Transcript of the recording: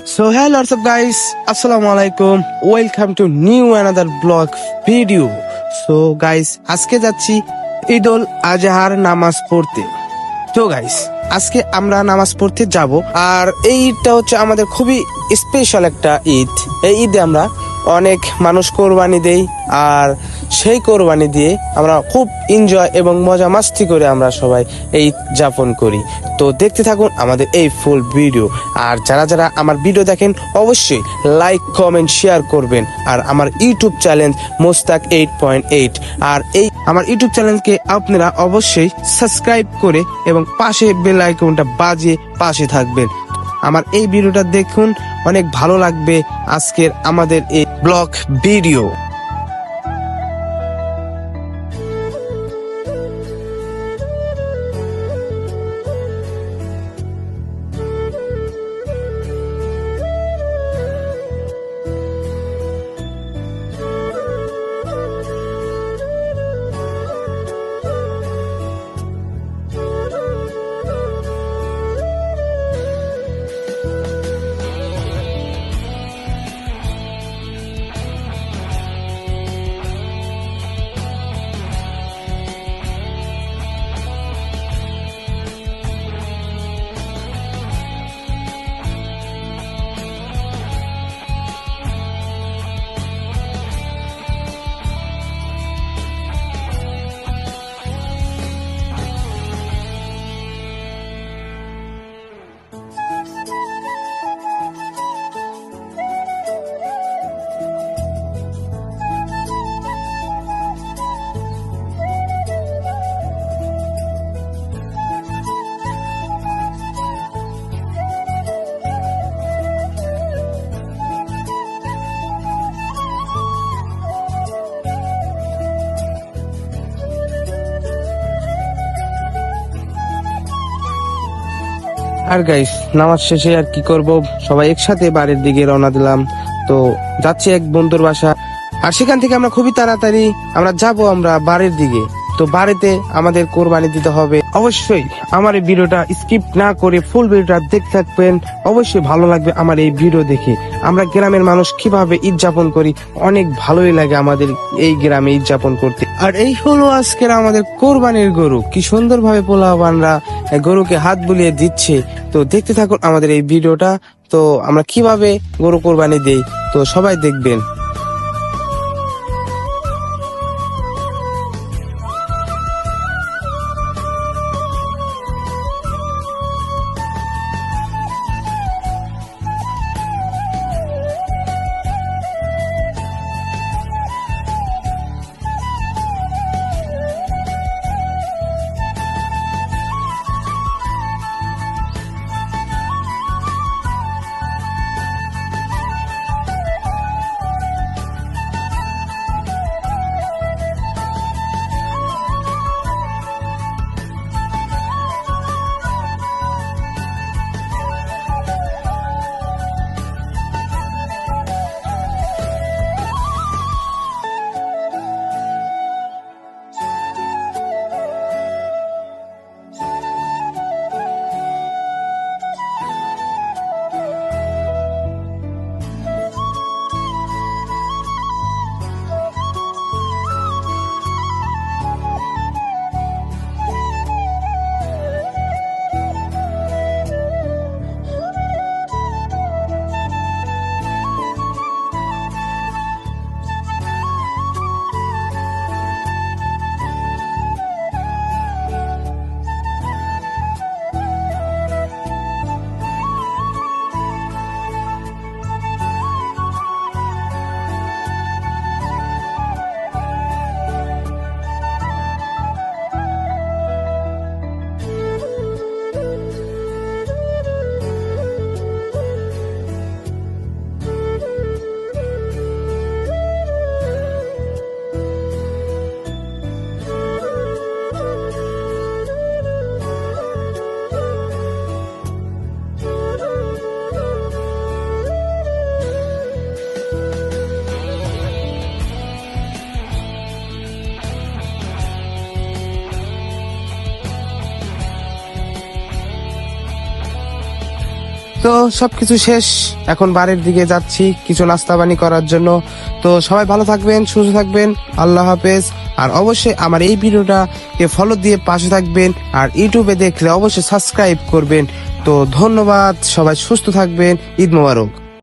So hello what's up guys, assalamu alaikum, welcome to new another vlog video. So guys, আজকে যাচ্ছি ঈদুল আজহার নামাজ পড়তে। তো গাইস, আজকে আমরা নামাজ পড়তে যাব। আর এই ঈদটা হচ্ছে আমাদের খুবই স্পেশাল একটা ঈদ। এই ঈদে আমরা অনেক মানুষ কোরবানি দেই, আর সেই কোরবানি দিয়ে আমরা খুব এনজয় এবং মজা মাস্তি করে আমরা সবাই এই ঈদ যাপন করি। তো দেখতে থাকুন আমাদের এই ফুল ভিডিও। আর যারা যারা আমার ভিডিও দেখেন অবশ্যই লাইক কমেন্ট শেয়ার করবেন। আর আমার ইউটিউব চ্যানেল মোস্তাক 8.8, আর এই আমার ইউটিউব চ্যানেলকে আপনারা অবশ্যই সাবস্ক্রাইব করে এবং পাশে বেল আইকনটা বাজিয়ে পাশে থাকবেন। আমার এই ভিডিওটা দেখুন, অনেক ভালো লাগবে আজকের আমাদের এই ব্লগ ভিডিও। আর গাইস, নামাজ শেষে আর কি করব, সবাই একসাথে বাড়ির দিকে রওনা দিলাম। তো যাচ্ছি এক বন্ধুর বাসা, আর সেখান থেকে আমরা খুবই তাড়াতাড়ি আমরা আমরা বাড়ির দিকে। তো বাড়িতে আমাদের কোরবানি দিতে হবে। অবশ্যই আমার এই ভিডিওটা স্কিপ না করে ফুল ভিডিওটা দেখতে থাকবেন, অবশ্যই ভালো লাগবে আমার এই ভিডিও দেখে। আমরা গ্রামের মানুষ কিভাবে ঈদ যাপন করি, অনেক ভালোই লাগে আমাদের এই গ্রামে ঈদ যাপন করতে। আর এই হলো আজকের আমাদের কোরবানির গরু, কি সুন্দর ভাবে পোলাপানরা গরুকে হাত বুলিয়ে দিচ্ছে। তো দেখতে থাকুন আমাদের এই ভিডিওটা। তো আমরা কিভাবে গরু কোরবানি দেই, তো সবাই দেখবেন। তো সবকিছু শেষ, এখন বাড়ির দিকে যাচ্ছি কিছু নাস্তা পানি করার জন্য। তো সবাই ভালো থাকবেন, সুস্থ থাকবেন, আল্লাহ হাফেজ। আর অবশ্যই আমার এই ভিডিওটাকে ফলো দিয়ে পাশে থাকবেন, আর ইউটিউবে দেখলে অবশ্যই সাবস্ক্রাইব করবেন। তো ধন্যবাদ, সবাই সুস্থ থাকবেন, ঈদ মোবারক।